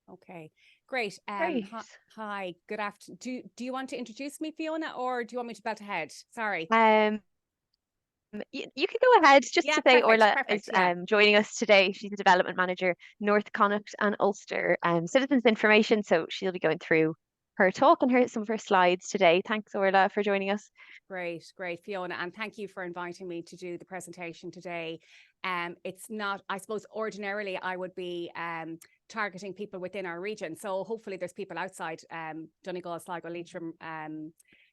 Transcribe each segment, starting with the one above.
Okay, great. Great. Hi, good afternoon. Do you want to introduce me, Fiona, or do you want me to belt ahead? Sorry. Um, you can go ahead just Yeah, to say perfect, Orla is perfect. Yeah, joining us today. She's a development manager, North Connacht and Ulster, Citizens Information. So she'll be going through her talk and some of her slides today. Thanks, Orla, for joining us. great, great, Fiona, and thank you for inviting me to do the presentation today. It's not, I suppose, ordinarily I would be targeting people within our region. So hopefully there's people outside Donegal, Sligo, Leitrim,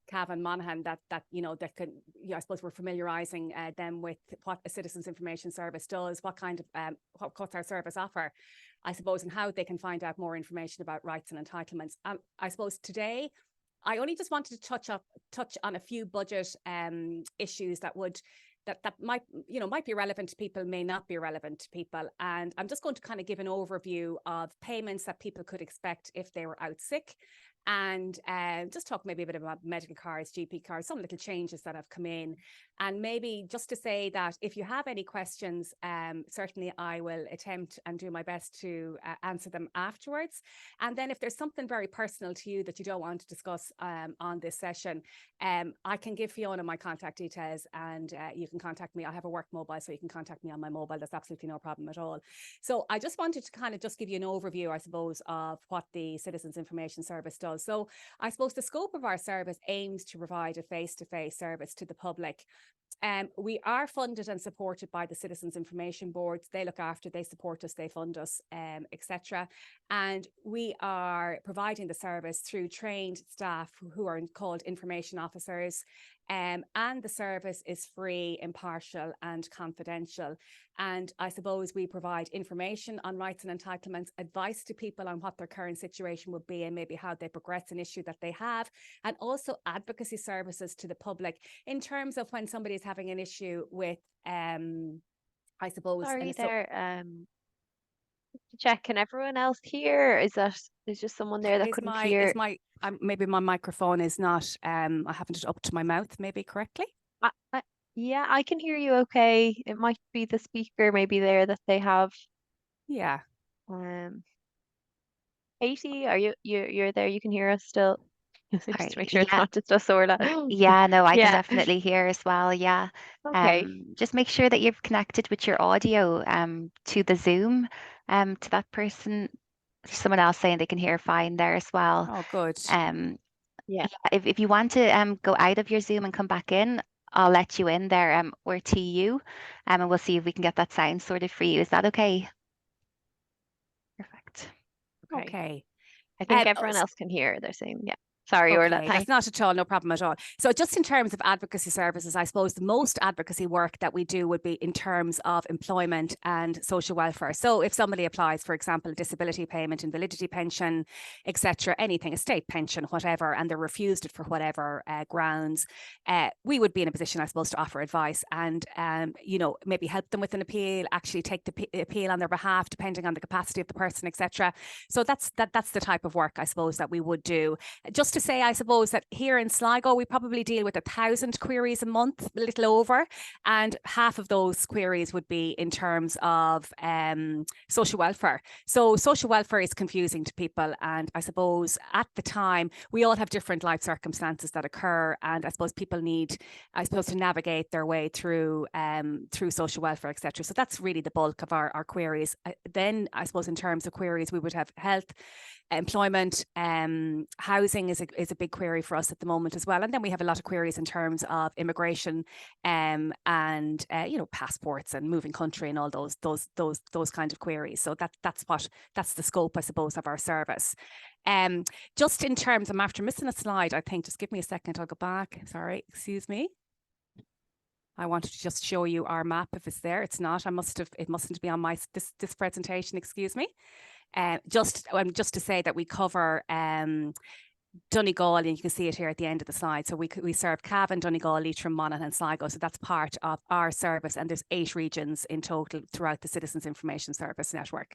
Cavan, Monaghan that that can, I suppose we're familiarising them with what a Citizens Information Service does, what kind of what's our service offer, I suppose, and how they can find out more information about rights and entitlements. I suppose today I only just wanted to touch on a few budget issues that might be relevant to people, may not be relevant to people. And I'm just going to kind of give an overview of payments that people could expect if they were out sick, and just talk maybe a bit about medical cards, GP cards, some little changes that have come in. And maybe just to say that if you have any questions, certainly I will attempt and do my best to answer them afterwards. And then if there's something very personal to you that you don't want to discuss on this session, I can give Fiona my contact details, and you can contact me. I have a work mobile, so you can contact me on my mobile. That's absolutely no problem at all. So I just wanted to kind of just give you an overview, I suppose, of what the Citizens Information Service does. So I suppose the scope of our service aims to provide a face-to-face service to the public. We are funded and supported by the Citizens Information Boards. They look after, they support us, they fund us, etc. And we are providing the service through trained staff who are called information officers. And the service is free, impartial, and confidential. And I suppose we provide information on rights and entitlements, advice to people on what their current situation would be and maybe how they progress an issue that they have, and also advocacy services to the public in terms of when somebody is having an issue with, I suppose, Sorry there. To check, can everyone else hear? Is just someone there that is couldn't my is hear? my maybe my microphone is not I haven't it up to my mouth maybe correctly. I, I, yeah, I can hear you okay. It might be the speaker maybe there that they have. Yeah. Um, Katie, you're there? You can hear us still? All Just to right. make sure it's Yeah. not just us, Orla. Yeah, no, I can Yeah. definitely hear as well. Yeah. Okay. Just make sure that you've connected with your audio to the Zoom to that person. There's someone else saying they can hear fine there as well. Oh, good. Um, Yeah. yeah, if you want to go out of your Zoom and come back in, I'll let you in there or to you, and we'll see if we can get that sound sorted for you. Is that okay? Perfect. Okay. Okay. I think Oh, everyone else can hear. They're saying, yeah. Sorry, Orla. okay, that's Thanks. not at all, no problem at all. So, just in terms of advocacy services, I suppose the most advocacy work that we do would be in terms of employment and social welfare. So, if somebody applies, for example, a disability payment, invalidity pension, etc., anything, a state pension, whatever, and they're refused it for whatever grounds, we would be in a position, I suppose, to offer advice and, maybe help them with an appeal, actually take the appeal on their behalf, depending on the capacity of the person, etc. So, that's the type of work, I suppose, that we would do. Just to say, I suppose, that here in Sligo, we probably deal with 1,000 queries a month, a little over, and half of those queries would be in terms of social welfare. So social welfare is confusing to people, and I suppose at the time we all have different life circumstances that occur, and I suppose people need, I suppose, to navigate their way through social welfare, etc. So that's really the bulk of our queries. Then I suppose in terms of queries, we would have health, employment, housing is a big query for us at the moment as well, and then we have a lot of queries in terms of immigration, and passports and moving country and all those kind of queries. So that's the scope, I suppose, of our service. Just in terms, I'm after missing a slide, I think. Just give me a second, I'll go back. Sorry, excuse me. I wanted to just show you our map if it's there. It's not. It mustn't be on this presentation. Excuse me. Just to say that we cover Donegal, and you can see it here at the end of the slide. So we serve Cavan, Donegal, Leitrim, Monaghan and Sligo. So that's part of our service, and there's 8 regions in total throughout the Citizens Information Service network.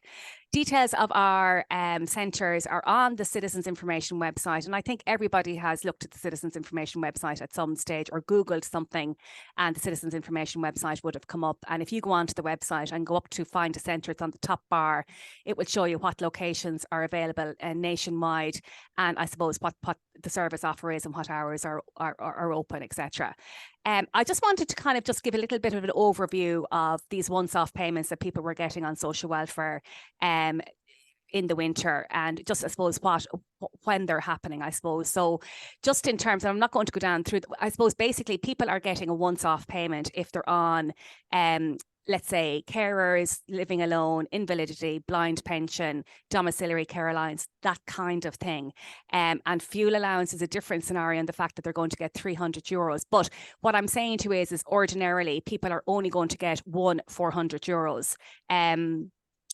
Details of our centres are on the Citizens Information website, and I think everybody has looked at the Citizens Information website at some stage or Googled something, and the Citizens Information website would have come up. And if you go onto the website and go up to find a centre, it's on the top bar, it will show you what locations are available nationwide, and I suppose what the service offer is and what hours are open, etc. I just wanted to kind of just give a little bit of an overview of these once-off payments that people were getting on social welfare in the winter, and just, I suppose, when they're happening, I suppose. So just in terms, and I'm not going to go down through, I suppose basically people are getting a once-off payment if they're on let's say carers, living alone, invalidity, blind pension, domiciliary care allowance, that kind of thing. And fuel allowance is a different scenario in the fact that they're going to get €300. But what I'm saying to you is ordinarily people are only going to get one €400.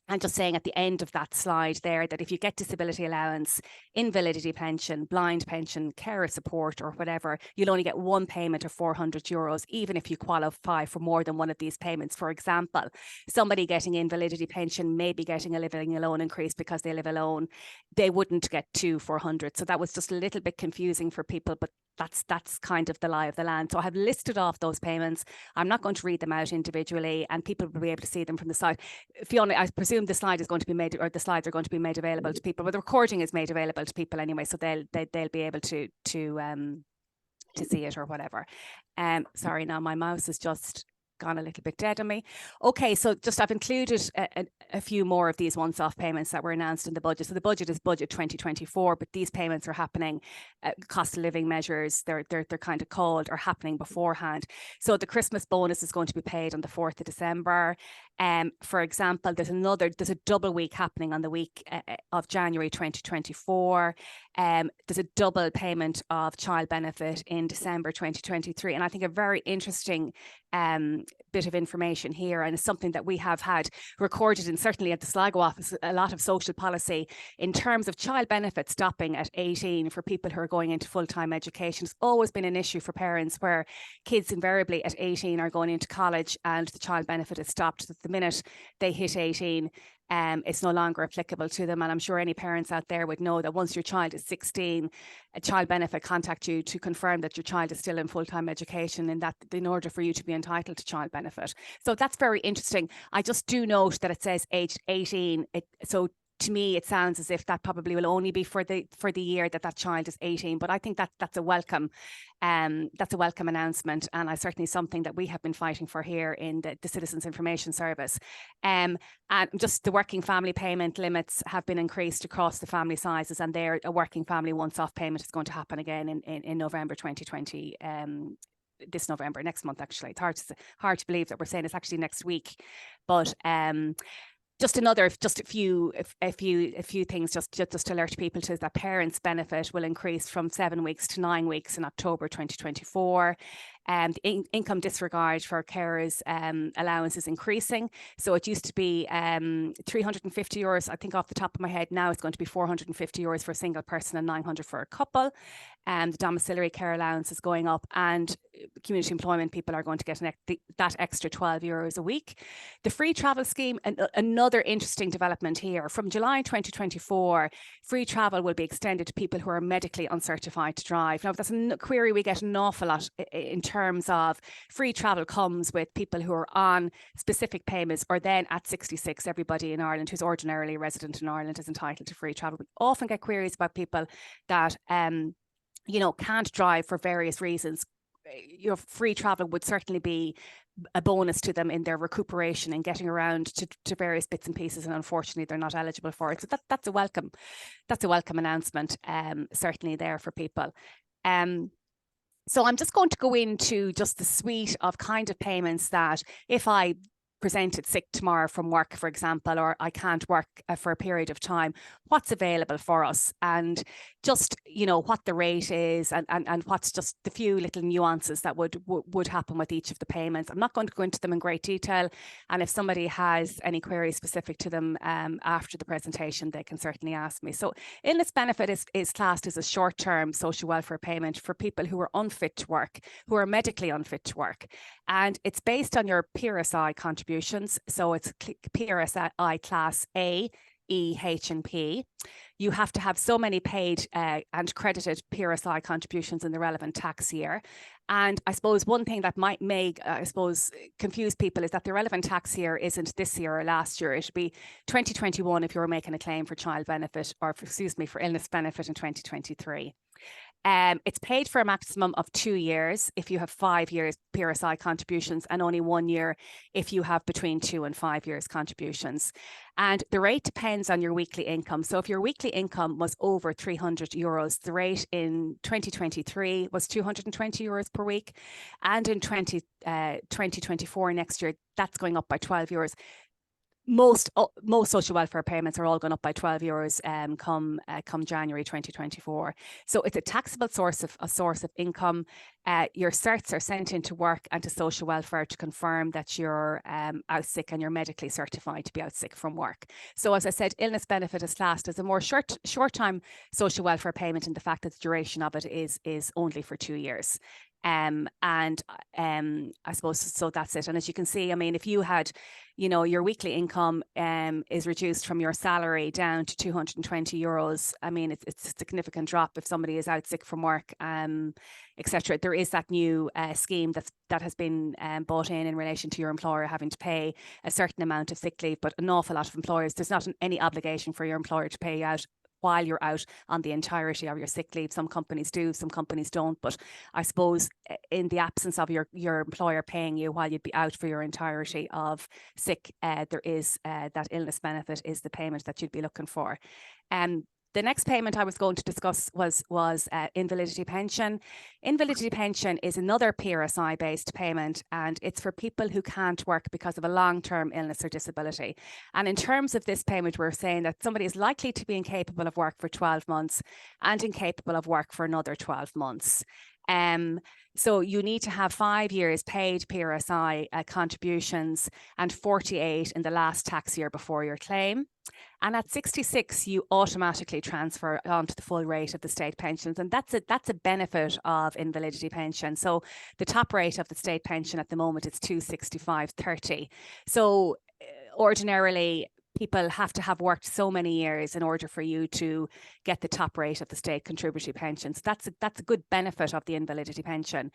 And just saying at the end of that slide there that if you get disability allowance, invalidity pension, blind pension, carer support or whatever, you'll only get one payment of €400, even if you qualify for more than one of these payments. For example, somebody getting invalidity pension may be getting a living alone increase because they live alone. They wouldn't get two €400. So that was just a little bit confusing for people, but that's kind of the lie of the land. So I have listed off those payments. I'm not going to read them out individually, and people will be able to see them from the site. Fiona, I presume the slide is going to be made, or the slides are going to be made available to people, but the recording is made available to people anyway, so they'll be able to see it or whatever. Sorry, now my mouse is just gone a little bit dead on me. Okay, so just I've included a few more of these once-off payments that were announced in the budget. So the budget is budget 2024, but these payments are happening, cost of living measures, they're kind of called, are happening beforehand. So the Christmas bonus is going to be paid on the 4th of December. For example, there's a double week happening on the week of January 2024. There's a double payment of child benefit in December 2023. And I think a very interesting bit of information here, and it's something that we have had recorded, and certainly at the Sligo office, a lot of social policy in terms of child benefit stopping at 18 for people who are going into full-time education. It's always been an issue for parents where kids invariably at 18 are going into college and the child benefit is stopped. The minute they hit 18, it's no longer applicable to them. And I'm sure any parents out there would know that once your child is 16, a child benefit contact you to confirm that your child is still in full-time education, and that in order for you to be entitled to child benefit. So that's very interesting. I just do note that it says aged 18. So to me, it sounds as if that probably will only be for the year that child is 18. But I think that's a welcome announcement, and I certainly something that we have been fighting for here in the Citizens Information Service. And just the working family payment limits have been increased across the family sizes, and there a working family once-off payment is going to happen again in November 2020. This November, next month actually. It's hard to believe that we're saying it's actually next week, but just a few things just to alert people to, that parents' benefit will increase from 7 weeks to 9 weeks in October 2024. The income disregard for carers allowance is increasing. So it used to be €350, I think off the top of my head. Now it's going to be €450 for a single person and €900 for a couple. The domiciliary care allowance is going up, and community employment people are going to get that extra €12 a week. The free travel scheme, another interesting development here. From July 2024, free travel will be extended to people who are medically uncertified to drive. Now, that's a query we get an awful lot in terms of free travel comes with people who are on specific payments, or then at 66, everybody in Ireland who's ordinarily resident in Ireland is entitled to free travel. We often get queries about people that can't drive for various reasons. Free travel would certainly be a bonus to them in their recuperation and getting around to various bits and pieces, and unfortunately they're not eligible for it. So that's a welcome announcement, certainly there for people. So I'm just going to go into just the suite of kind of payments that if I presented sick tomorrow from work, for example, or I can't work for a period of time, what's available for us, and just, you know, what the rate is, and what's just the few little nuances that would happen with each of the payments. I'm not going to go into them in great detail, and if somebody has any queries specific to them after the presentation, they can certainly ask me. So illness benefit is classed as a short-term social welfare payment for people who are unfit to work, who are medically unfit to work, and it's based on your PRSI contributions. So it's PRSI class A, E, H, and P. You have to have so many paid and credited PRSI contributions in the relevant tax year. And I suppose one thing that might make, confuse people is that the relevant tax year isn't this year or last year. It should be 2021 if you're making a claim for child benefit, or for illness benefit in 2023. It's paid for a maximum of 2 years if you have 5 years PRSI contributions, and only 1 year if you have between 2 and 5 years contributions. And the rate depends on your weekly income. So if your weekly income was over €300, the rate in 2023 was €220 per week. And in 2024, next year, that's going up by €12. Most social welfare payments are all going up by €12 come January 2024. So it's a taxable source of income. Your certs are sent into work and to social welfare to confirm that you're out sick and you're medically certified to be out sick from work. So as I said, illness benefit is classed as a more short-time social welfare payment in the fact that the duration of it is only for 2 years. I suppose, so that's it. And as you can see, I mean, if you had, you know, your weekly income is reduced from your salary down to €220, I mean, it's a significant drop if somebody is out sick from work, etc. There is that new scheme that has been brought in relation to your employer having to pay a certain amount of sick leave, but an awful lot of employers, there's not any obligation for your employer to pay you out while you're out on the entirety of your sick leave. Some companies do, some companies don't, but I suppose in the absence of your employer paying you while you'd be out for your entirety of sick, there is that illness benefit is the payment that you'd be looking for. The next payment I was going to discuss was invalidity pension. Invalidity pension is another PRSI-based payment, and it's for people who can't work because of a long-term illness or disability. And in terms of this payment, we're saying that somebody is likely to be incapable of work for 12 months and incapable of work for another 12 months. So you need to have 5 years paid PRSI contributions and 48 in the last tax year before your claim. And at 66, you automatically transfer onto the full rate of the state pensions. And that's a benefit of invalidity pension. So the top rate of the state pension at the moment is €265.30. So ordinarily, people have to have worked so many years in order for you to get the top rate of the state contributory pensions. That's a good benefit of the invalidity pension.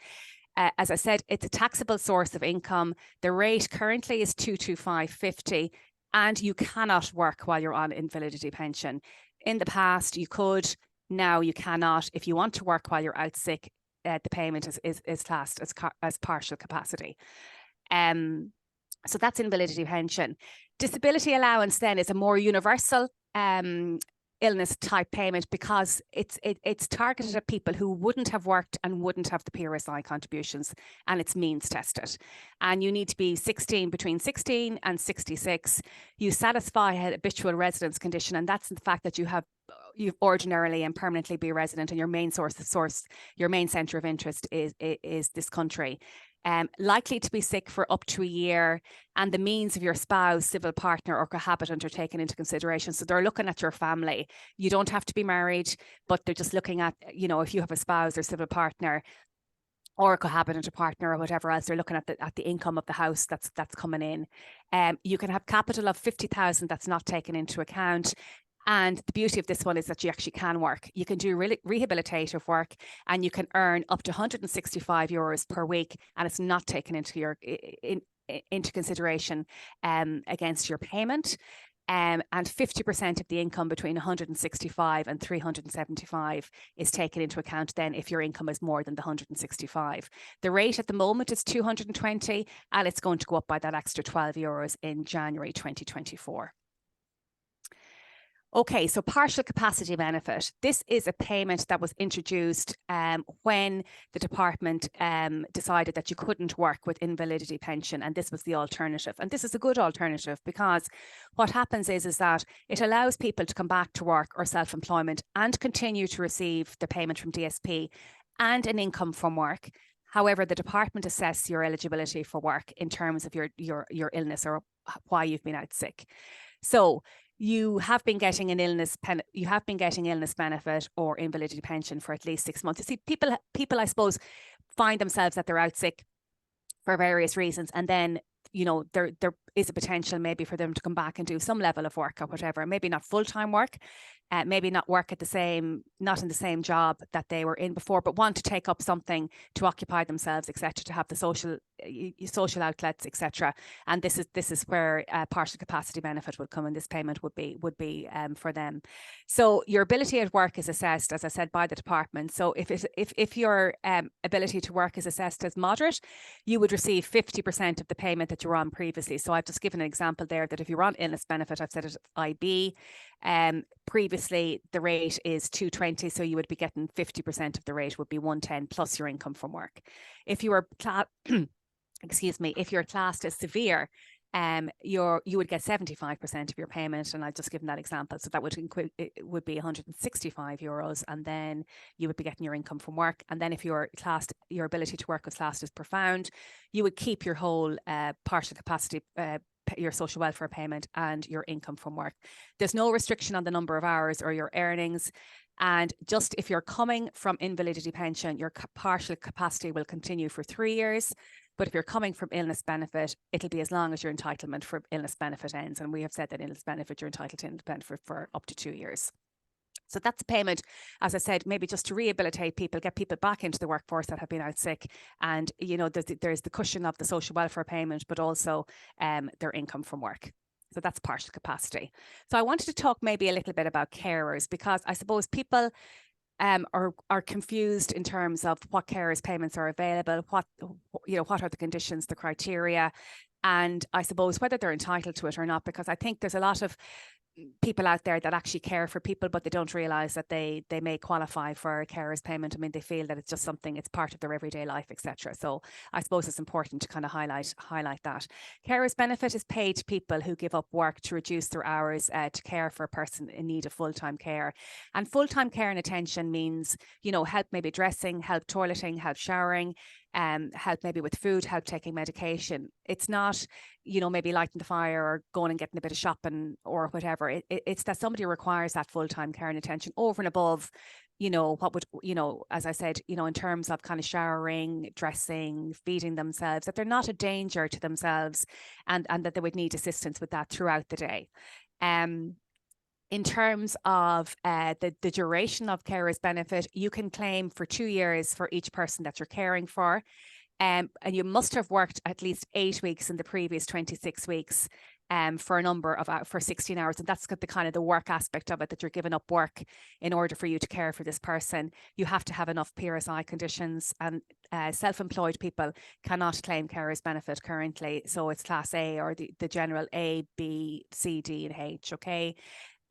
As I said, it's a taxable source of income. The rate currently is €225.50, and you cannot work while you're on invalidity pension. In the past, you could. Now you cannot. If you want to work while you're out sick, the payment is classed as partial capacity. So that's invalidity pension. Disability allowance then is a more universal illness type payment because it's targeted at people who wouldn't have worked and wouldn't have the PRSI contributions, and it's means tested. And you need to be between 16 and 66. You satisfy a habitual residence condition, and that's the fact that you ordinarily and permanently be a resident, and your main your main centre of interest is this country. Likely to be sick for up to a year, and the means of your spouse, civil partner or cohabitant are taken into consideration. So they're looking at your family. You don't have to be married, but they're just looking at, you know, if you have a spouse or civil partner or a cohabitant or partner or whatever else, they're looking at the income of the house that's coming in. You can have capital of 50,000 that's not taken into account. And the beauty of this one is that you actually can work. You can do rehabilitative work, and you can earn up to €165 per week, and it's not taken into consideration against your payment. And 50% of the income between 165 and 375 is taken into account then if your income is more than the 165. The rate at the moment is 220, and it's going to go up by that extra €12 in January 2024. Okay, so partial capacity benefit. This is a payment that was introduced when the department decided that you couldn't work with invalidity pension, and this was the alternative. And this is a good alternative because what happens is that it allows people to come back to work or self-employment and continue to receive the payment from DSP and an income from work. However, the department assess your eligibility for work in terms of your illness or why you've been out sick. So you have been getting an illness benefit or invalidity pension for at least 6 months. You see, people, I suppose, find themselves that they're out sick for various reasons, and then there is a potential maybe for them to come back and do some level of work or whatever, maybe not full-time work, maybe not work not in the same job that they were in before, but want to take up something to occupy themselves, etc., to have the social outlets, etc. And this is where partial capacity benefit would come, and this payment would be for them. So your ability at work is assessed, as I said, by the department. So if your ability to work is assessed as moderate, you would receive 50% of the payment that you were on previously. So I've just given an example there that if you're on illness benefit, I've said it IB. Previously the rate is 220, so you would be getting 50% of the rate would be 110 plus your income from work. If you were if you're classed as severe, you would get 75% of your payment, and I've just given that example. So that would be 165 euros, and then you would be getting your income from work. And then if your ability to work was classed as profound, you would keep your whole partial capacity, your social welfare payment and your income from work. There's no restriction on the number of hours or your earnings. And just if you're coming from invalidity pension, your partial capacity will continue for 3 years. But if you're coming from illness benefit, it'll be as long as your entitlement for illness benefit ends. And we have said that illness benefit, you're entitled to illness benefit for up to 2 years. So that's a payment, as I said, maybe just to rehabilitate people, get people back into the workforce that have been out sick. And, there's the cushion of the social welfare payment, but also their income from work. So that's partial capacity. So I wanted to talk maybe a little bit about carers, because I suppose people are confused in terms of what carers payments are available, what are the conditions, the criteria, and I suppose whether they're entitled to it or not, because I think there's a lot of people out there that actually care for people, but they don't realize that they may qualify for a carers payment. I mean, they feel that it's just something, it's part of their everyday life, etc. So I suppose it's important to kind of highlight that. Carers benefit is paid to people who give up work to reduce their hours to care for a person in need of full-time care. And full-time care and attention means, help maybe dressing, help toileting, help showering, help maybe with food, help taking medication. It's not, maybe lighting the fire or going and getting a bit of shopping or whatever. It's that somebody requires that full-time care and attention over and above, what would, as I said, in terms of kind of showering, dressing, feeding themselves, that they're not a danger to themselves, and that they would need assistance with that throughout the day. In terms of the duration of carers benefit, you can claim for 2 years for each person that you're caring for. And you must have worked at least 8 weeks in the previous 26 weeks for a number of for 16 hours. And that's got the kind of the work aspect of it, that you're giving up work in order for you to care for this person. You have to have enough PRSI conditions, and self-employed people cannot claim carers benefit currently. So it's class A or the general A, B, C, D and H, okay?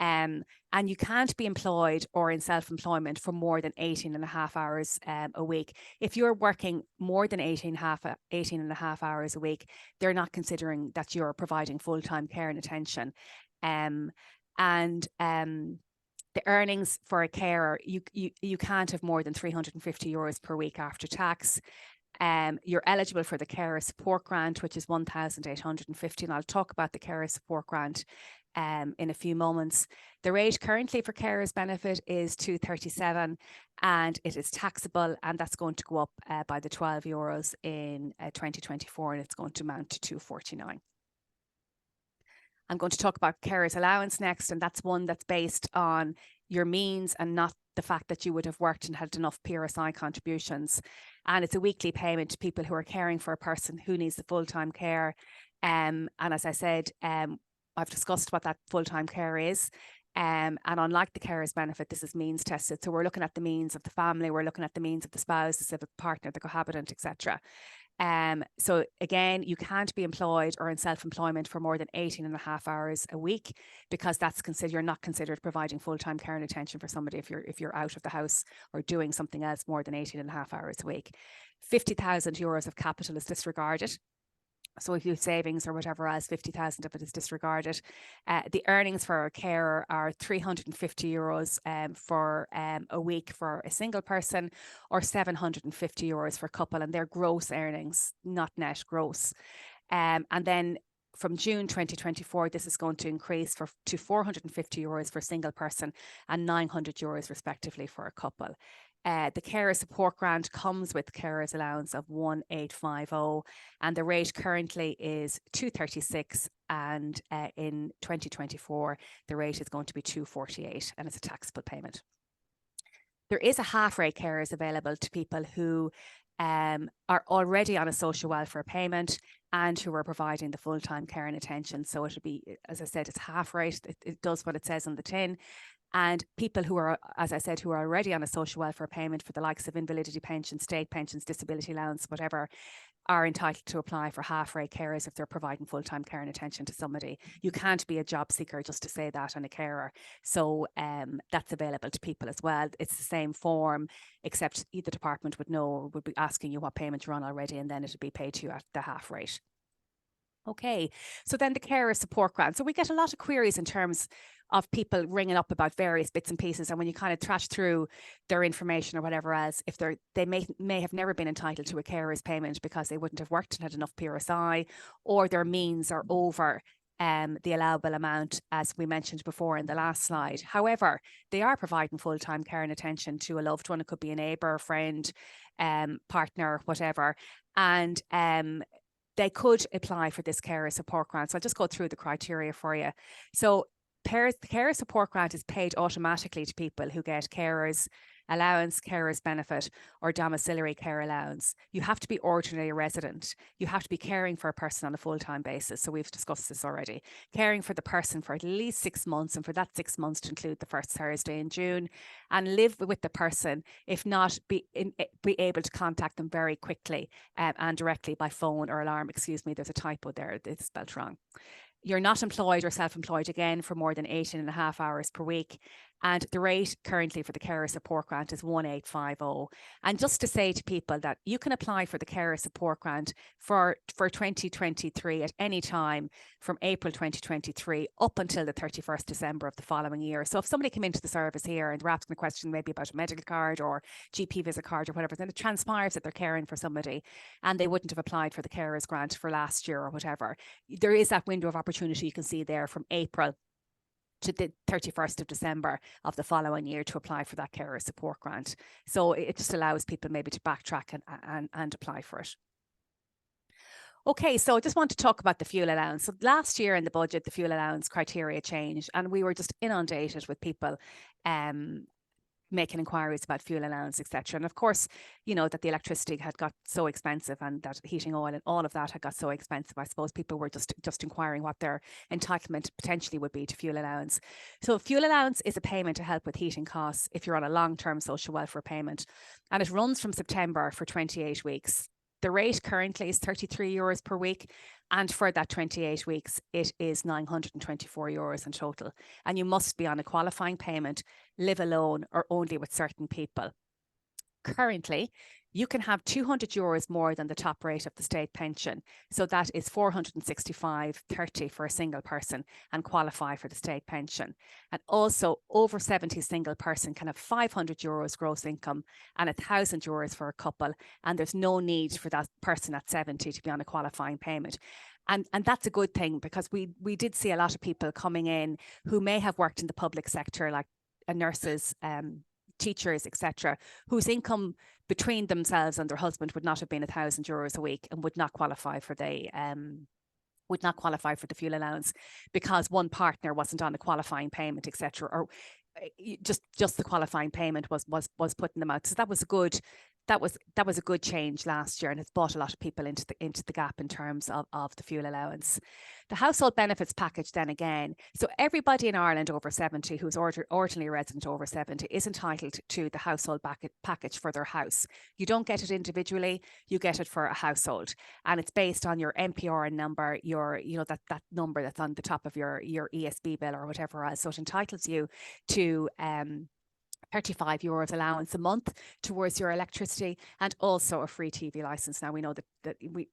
And you can't be employed or in self-employment for more than 18 and a half hours a week. If you're working more than 18 and a half hours a week, they're not considering that you're providing full-time care and attention. The earnings for a carer, you can't have more than 350 euros per week after tax. You're eligible for the carer support grant, which is 1,850, and I'll talk about the carer support grant in a few moments. The rate currently for carers benefit is 237, and it is taxable, and that's going to go up by the 12 euros in 2024, and it's going to amount to 249. I'm going to talk about carers allowance next, and that's one that's based on your means and not the fact that you would have worked and had enough PRSI contributions. And it's a weekly payment to people who are caring for a person who needs the full-time care. And as I said, I've discussed what that full-time care is. And unlike the carers benefit, this is means tested. So we're looking at the means of the family, we're looking at the means of the spouse, the civic partner, the cohabitant, etc. So again, you can't be employed or in self-employment for more than 18.5 hours a week, because that's you're not considered providing full-time care and attention for somebody if you're out of the house or doing something else more than 18.5 hours a week. 50,000 euros of capital is disregarded. So if you have savings or whatever else, 50,000 of it is disregarded. The earnings for a carer are 350 euros for a week for a single person, or 750 euros for a couple, and they're gross earnings, not net, gross. And then from June 2024, this is going to increase to 450 euros for a single person and 900 euros respectively for a couple. The carer support grant comes with carer's allowance of 1,850, and the rate currently is 236, and in 2024 the rate is going to be 248, and it's a taxable payment. There is a half rate carers available to people who are already on a social welfare payment and who are providing the full-time care and attention. So it'll be, as I said, it's half rate. It does what it says on the tin. And people who are, as I said, who are already on a social welfare payment for the likes of invalidity pension, state pensions, disability allowance, whatever, are entitled to apply for half rate carers if they're providing full-time care and attention to somebody. You can't be a job seeker just to say that and a carer. So that's available to people as well. It's the same form, except the department would be asking you what payment you're on already, and then it'll be paid to you at the half rate. Okay, so then the carer support grant. So we get a lot of queries in terms of people ringing up about various bits and pieces, and when you kind of trash through their information or whatever else, if they may have never been entitled to a carer's payment because they wouldn't have worked and had enough PRSI, or their means are over the allowable amount, as we mentioned before in the last slide. However, they are providing full-time care and attention to a loved one. It could be a neighbour, friend, partner, whatever, and they could apply for this carer support grant. So I'll just go through the criteria for you. So the carer support grant is paid automatically to people who get carers allowance, carers benefit, or domiciliary care allowance. You have to be ordinary resident. You have to be caring for a person on a full-time basis. So we've discussed this already. Caring for the person for at least 6 months, and for that 6 months to include the first Thursday in June, and live with the person, if not be able to contact them very quickly and directly by phone or alarm. Excuse me, there's a typo there, it's spelled wrong. You're not employed or self-employed again for more than 18.5 hours per week. And the rate currently for the carer support grant is 1,850. And just to say to people that you can apply for the carer support grant for 2023 at any time from April 2023 up until the 31st December of the following year. So if somebody came into the service here and they're asking a question maybe about a medical card or GP visit card or whatever, then it transpires that they're caring for somebody and they wouldn't have applied for the carers grant for last year or whatever, there is that window of opportunity you can see there from April to the 31st of December of the following year to apply for that carer support grant. So it just allows people maybe to backtrack and apply for it. Okay, so I just want to talk about the fuel allowance. So last year in the budget, the fuel allowance criteria changed, and we were just inundated with people making inquiries about fuel allowance, etc. And of course, you know, that the electricity had got so expensive and that heating oil and all of that had got so expensive. I suppose people were just inquiring what their entitlement potentially would be to fuel allowance. So fuel allowance is a payment to help with heating costs if you're on a long-term social welfare payment, and it runs from September for 28 weeks. The rate currently is 33 euros per week, and for that 28 weeks, it is 924 euros in total. And you must be on a qualifying payment, live alone, or only with certain people. Currently, you can have 200 euros more than the top rate of the state pension. So that is 465.30 for a single person and qualify for the state pension. And also over 70 single person can have 500 euros gross income and 1,000 euros for a couple. And there's no need for that person at 70 to be on a qualifying payment. And that's a good thing, because we did see a lot of people coming in who may have worked in the public sector, like nurses, teachers, etc., whose income between themselves and their husband would not have been 1,000 euros a week and would not qualify for the fuel allowance because one partner wasn't on a qualifying payment, etc., or just the qualifying payment was putting them out. So that was a good that was a good change last year, and it's brought a lot of people into the gap in terms of the fuel allowance. The household benefits package then again, so everybody in Ireland over 70 who's ordinary resident over 70 is entitled to the household package for their house. You don't get it individually, you get it for a household, and it's based on your MPRN number, that number that's on the top of your ESB bill or whatever else. So it entitles you to €35 allowance a month towards your electricity, and also a free TV license. Now we know that we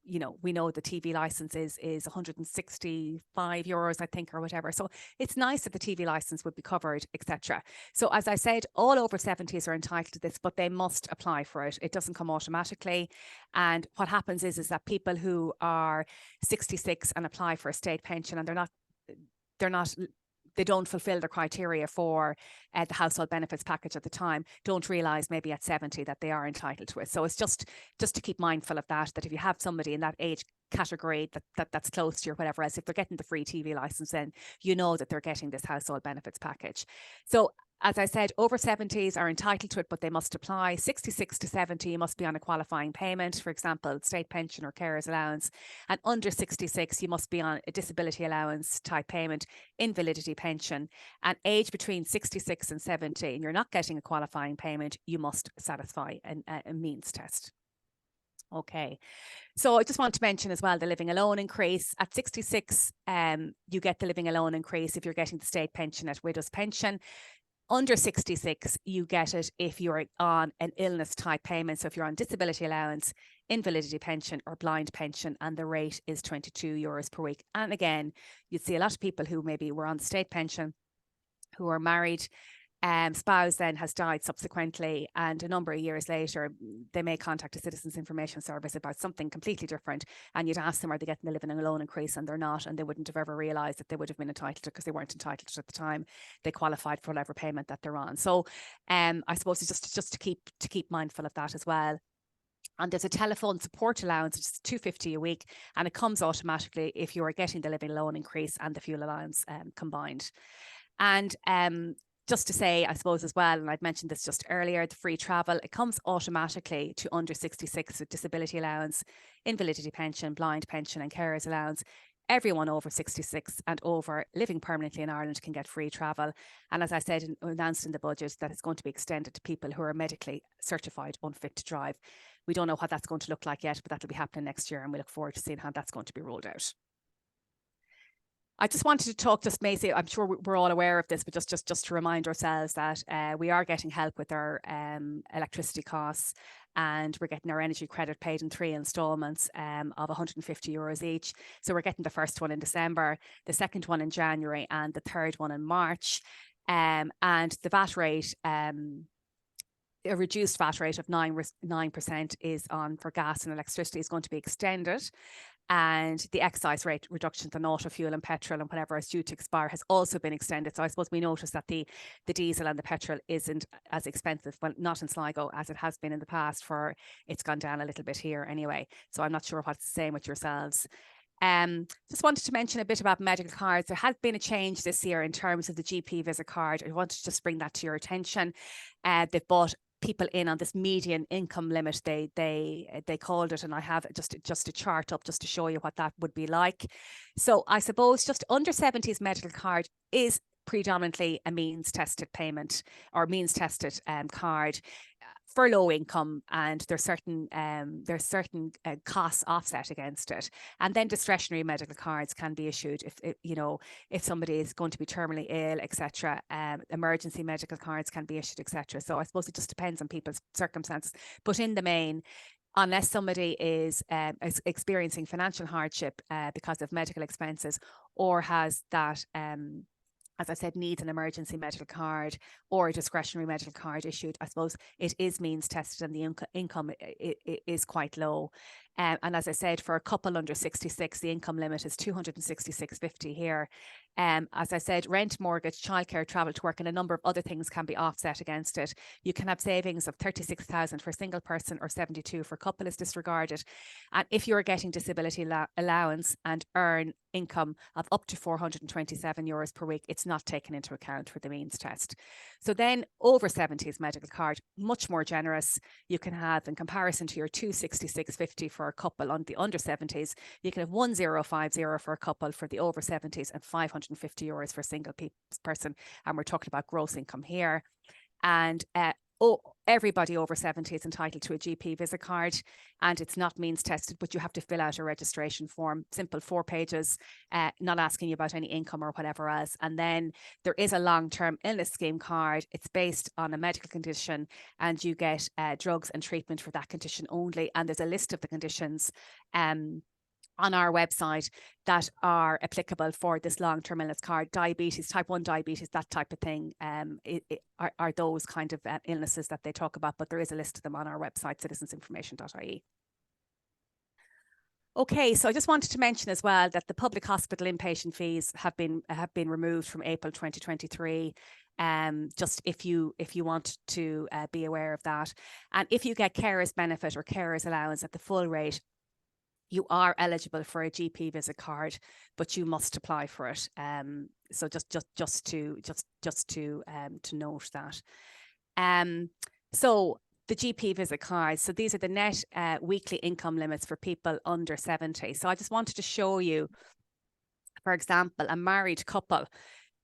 know the TV license is €165, I think, or whatever. So it's nice that the TV license would be covered, etc. So as I said, all over 70s are entitled to this, but they must apply for it. It doesn't come automatically. And what happens is that people who are 66 and apply for a state pension, and they don't fulfill the criteria for the household benefits package at the time, don't realise maybe at 70 that they are entitled to it. So it's just to keep mindful of that if you have somebody in that age category that's close to you or whatever else, if they're getting the free TV licence, then you know that they're getting this household benefits package. So as I said, over 70s are entitled to it, but they must apply. 66 to 70, you must be on a qualifying payment, for example, state pension or carers allowance. And under 66, you must be on a disability allowance type payment, invalidity pension. And age between 66 and 70, and you're not getting a qualifying payment, you must satisfy a means test. Okay, so I just want to mention as well the living alone increase. At 66, you get the living alone increase if you're getting the state pension at widow's pension. Under 66, you get it if you're on an illness type payment. So if you're on disability allowance, invalidity pension or blind pension, and the rate is €22 per week. And again, you'd see a lot of people who maybe were on the state pension, who are married, spouse then has died subsequently, and a number of years later they may contact a Citizens Information Service about something completely different, and you'd ask them, are they getting the living alone increase? And they're not, and they wouldn't have ever realised that they would have been entitled to it because they weren't entitled to it at the time they qualified for whatever payment that they're on. So I suppose it's just to keep mindful of that as well. And there's a telephone support allowance, which is €250 a week, and it comes automatically if you are getting the living alone increase and the fuel allowance combined. And just to say, I suppose as well, and I'd mentioned this just earlier, the free travel, it comes automatically to under 66 with disability allowance, invalidity pension, blind pension and carers allowance. Everyone over 66 and over living permanently in Ireland can get free travel. And as I said, announced in the budget, that it's going to be extended to people who are medically certified unfit to drive. We don't know what that's going to look like yet, but that'll be happening next year, and we look forward to seeing how that's going to be rolled out. I just wanted to talk, just Macy, I'm sure we're all aware of this, but just to remind ourselves that we are getting help with our electricity costs, and we're getting our energy credit paid in 3 instalments of €150 each. So we're getting the first one in December, the second one in January, and the third one in March. And the VAT rate, a reduced VAT rate of 9% is on for gas and electricity is going to be extended. And the excise rate reductions on auto fuel and petrol and whatever is due to expire has also been extended. So I suppose we noticed that the diesel and the petrol isn't as expensive, well, not in Sligo as it has been in the past, for it's gone down a little bit here anyway. So I'm not sure what's the same with yourselves. Just wanted to mention a bit about medical cards. There has been a change this year in terms of the GP visit card. I wanted to just bring that to your attention. They've bought people in on this median income limit, they called it, and I have just a chart up just to show you what that would be like. So I suppose just under 70s medical card is predominantly a means tested payment or means tested card for low income, and there's certain costs offset against it. And then discretionary medical cards can be issued if somebody is going to be terminally ill, etc. Emergency medical cards can be issued, etc. So I suppose it just depends on people's circumstances, but in the main, unless somebody is experiencing financial hardship because of medical expenses, or has that as I said, needs an emergency medical card or a discretionary medical card issued, I suppose it is means tested, and the income is quite low. And as I said, for a couple under 66, the income limit is 266.50 here. As I said, rent, mortgage, childcare, travel to work, and a number of other things can be offset against it. You can have savings of 36,000 for a single person or 72 for a couple is disregarded. And if you're getting disability allowance and earn income of up to €427 per week, it's not taken into account for the means test. So then over 70s medical card, much more generous. You can have, in comparison to your 266.50 for a couple on the under 70s, you can have 1050 for a couple for the over 70s and €550 for a single person. And we're talking about gross income here. And everybody over 70 is entitled to a GP visit card, and it's not means tested, but you have to fill out a registration form, simple 4 pages, not asking you about any income or whatever else. And then there is a long-term illness scheme card. It's based on a medical condition, and you get drugs and treatment for that condition only. And there's a list of the conditions on our website that are applicable for this long-term illness card. Diabetes, type 1 diabetes, that type of thing are those kind of illnesses that they talk about, but there is a list of them on our website, citizensinformation.ie. Okay, so I just wanted to mention as well that the public hospital inpatient fees have been removed from April 2023. Just if you want to be aware of that. And if you get carers benefit or carers allowance at the full rate, you are eligible for a GP visit card, but you must apply for it. So just to note that. So the GP visit cards. So these are the net weekly income limits for people under 70. So I just wanted to show you, for example, a married couple.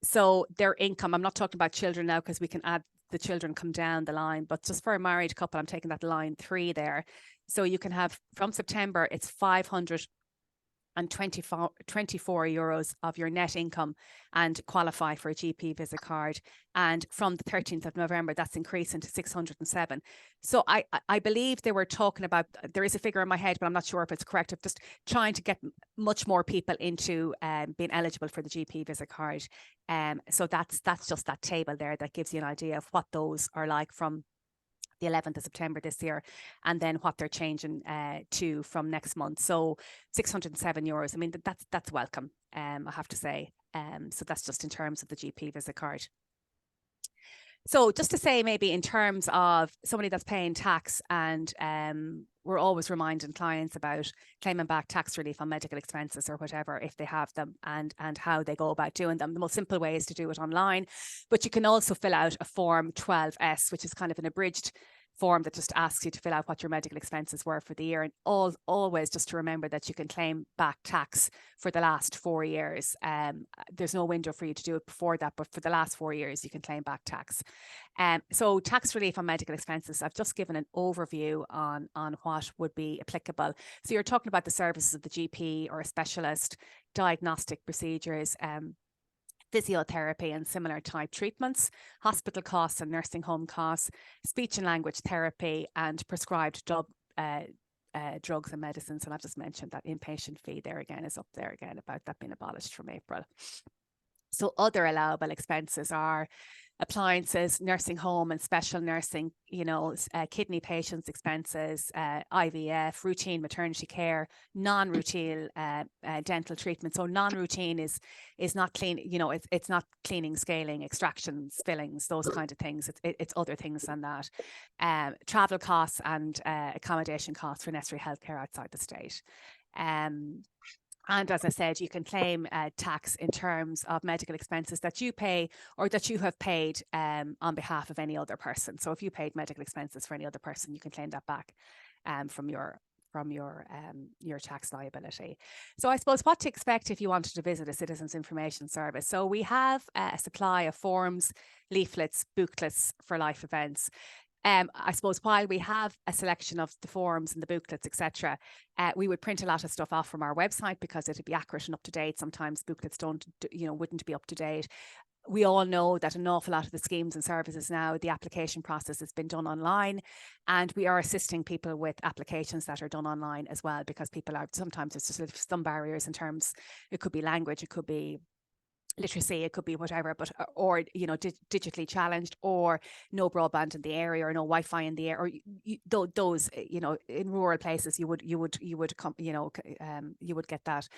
So their income, I'm not talking about children now because we can add the children come down the line, but just for a married couple, I'm taking that line 3 there. So you can have from September, it's €524 of your net income and qualify for a GP visit card. And from the 13th of November, that's increasing to 607. So I believe they were talking about, there is a figure in my head, but I'm not sure if it's correct, of just trying to get much more people into being eligible for the GP visit card. So that's just that table there that gives you an idea of what those are like from the 11th of September this year, and then what they're changing to from next month. So €607. I mean, that's welcome, I have to say. So that's just in terms of the GP visit card. So just to say, maybe in terms of somebody that's paying tax, and we're always reminding clients about claiming back tax relief on medical expenses or whatever, if they have them, and how they go about doing them. The most simple way is to do it online, but you can also fill out a form 12S, which is kind of an abridged form that just asks you to fill out what your medical expenses were for the year. And always just to remember that you can claim back tax for the last 4 years. There's no window for you to do it before that, but for the last 4 years, you can claim back tax. So tax relief on medical expenses, I've just given an overview on what would be applicable. So you're talking about the services of the GP or a specialist, diagnostic procedures, physiotherapy and similar type treatments, hospital costs and nursing home costs, speech and language therapy, and prescribed drugs and medicines. And I've just mentioned that inpatient fee there again is up there again about that being abolished from April. So other allowable expenses are appliances, nursing home and special nursing, kidney patients expenses, IVF, routine maternity care, non-routine dental treatment. So non-routine is not clean, it's not cleaning, scaling, extractions, fillings, those kind of things. It's other things than that. Travel costs and accommodation costs for necessary healthcare outside the state. And as I said, you can claim tax in terms of medical expenses that you pay or that you have paid on behalf of any other person. So if you paid medical expenses for any other person, you can claim that back from your tax liability. So I suppose what to expect if you wanted to visit a Citizens Information Service. So we have a supply of forms, leaflets, booklets for life events. I suppose while we have a selection of the forms and the booklets, etc., we would print a lot of stuff off from our website because it'd be accurate and up to date. Sometimes booklets wouldn't be up to date. We all know that an awful lot of the schemes and services now, the application process has been done online, and we are assisting people with applications that are done online as well, because people are, sometimes there's just some barriers in terms, it could be language, it could be literacy, it could be whatever, but or digitally challenged, or no broadband in the area, or no Wi-Fi in the area, or those in rural places you would get that.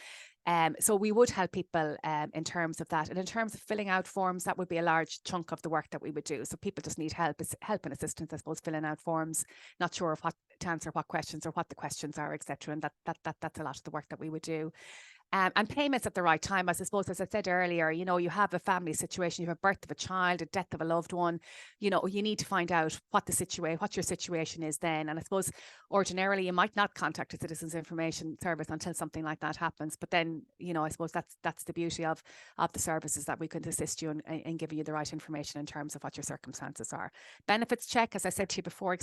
So we would help people in terms of that. And in terms of filling out forms, that would be a large chunk of the work that we would do. So people just need help and assistance, I suppose, filling out forms, not sure of what to answer what questions or what the questions are, etc. And that's a lot of the work that we would do. And payments at the right time. As I suppose, as I said earlier, you know, you have a family situation, you have a birth of a child, a death of a loved one, you know, you need to find out what your situation is then. And I suppose ordinarily you might not contact a Citizens Information Service until something like that happens. But then, you know, I suppose that's the beauty of the services, that we can assist you in giving you the right information in terms of what your circumstances are. Benefits check, as I said to you before,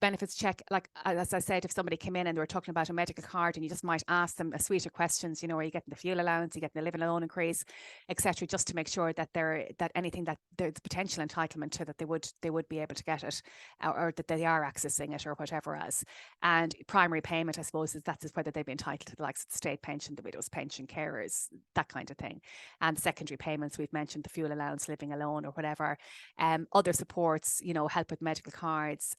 benefits check, like as I said, if somebody came in and they were talking about a medical card, and you just might ask them a suite of questions, you know, are you getting the fuel allowance, are you getting the living alone increase, etc., just to make sure that anything that there's potential entitlement to, that they would be able to get it, or that they are accessing it, or whatever else. And primary payment, I suppose, is whether they've been entitled to the likes of the state pension, the widow's pension, carers, that kind of thing. And secondary payments, we've mentioned the fuel allowance, living alone, or whatever. Other supports, you know, help with medical cards,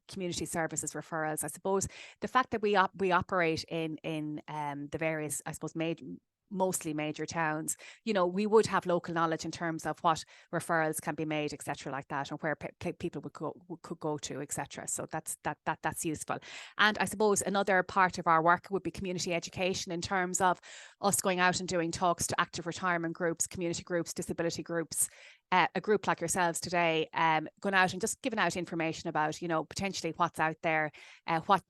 community services, referrals. I suppose the fact that we operate in the various, I suppose, mostly major towns, you know, we would have local knowledge in terms of what referrals can be made, etc., like that, and where people could go to, etc. So that's useful. And I suppose another part of our work would be community education, in terms of us going out and doing talks to active retirement groups, community groups, disability groups, a group like yourselves today, going out and just giving out information about, you know, potentially what's out there, what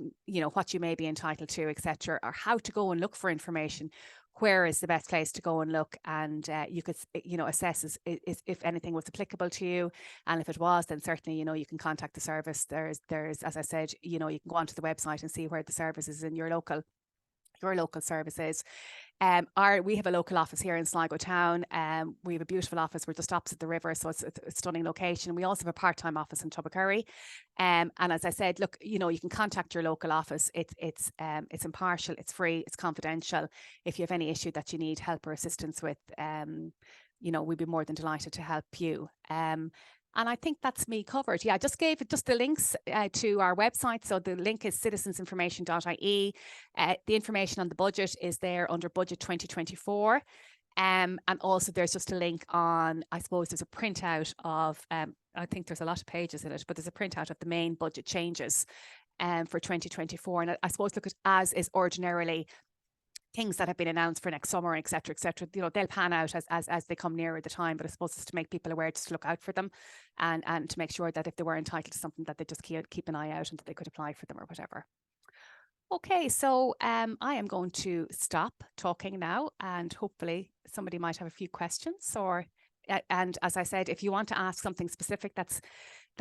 you may be entitled to, etc., or how to go and look for information. Where is the best place to go and look, and you could, you know, assess if anything was applicable to you, and if it was, then certainly, you know, you can contact the service. There's, as I said, you know, you can go onto the website and see where the service is in your local services. We have a local office here in Sligo town. We have a beautiful office. We're just opposite the river, so it's a stunning location. We also have a part-time office in Tubbercurry. And as I said, look, you know, you can contact your local office. It's impartial, it's free, it's confidential. If you have any issue that you need help or assistance with, you know, we'd be more than delighted to help you. And I think that's me covered. Yeah, I just gave just the links to our website. So the link is citizensinformation.ie. The information on the budget is there under budget 2024. And also there's just a link on, I suppose there's a printout of, I think there's a lot of pages in it, but there's a printout of the main budget changes for 2024. And I suppose, look, as is ordinarily things that have been announced for next summer, et cetera, you know, they'll pan out as they come nearer the time. But I suppose it's to make people aware, just to look out for them, and to make sure that if they were entitled to something, that they just keep an eye out and that they could apply for them or whatever. Okay, so I am going to stop talking now, and hopefully somebody might have a few questions, or and as I said, if you want to ask something specific that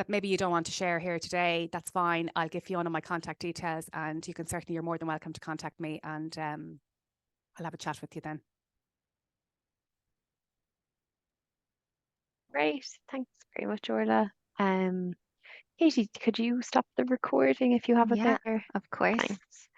maybe you don't want to share here today, that's fine. I'll give Fiona my contact details, and you're more than welcome to contact me, and I'll have a chat with you then. Great, thanks very much, Orla. Katie, could you stop the recording if you have it Yeah, there? of course. Thanks.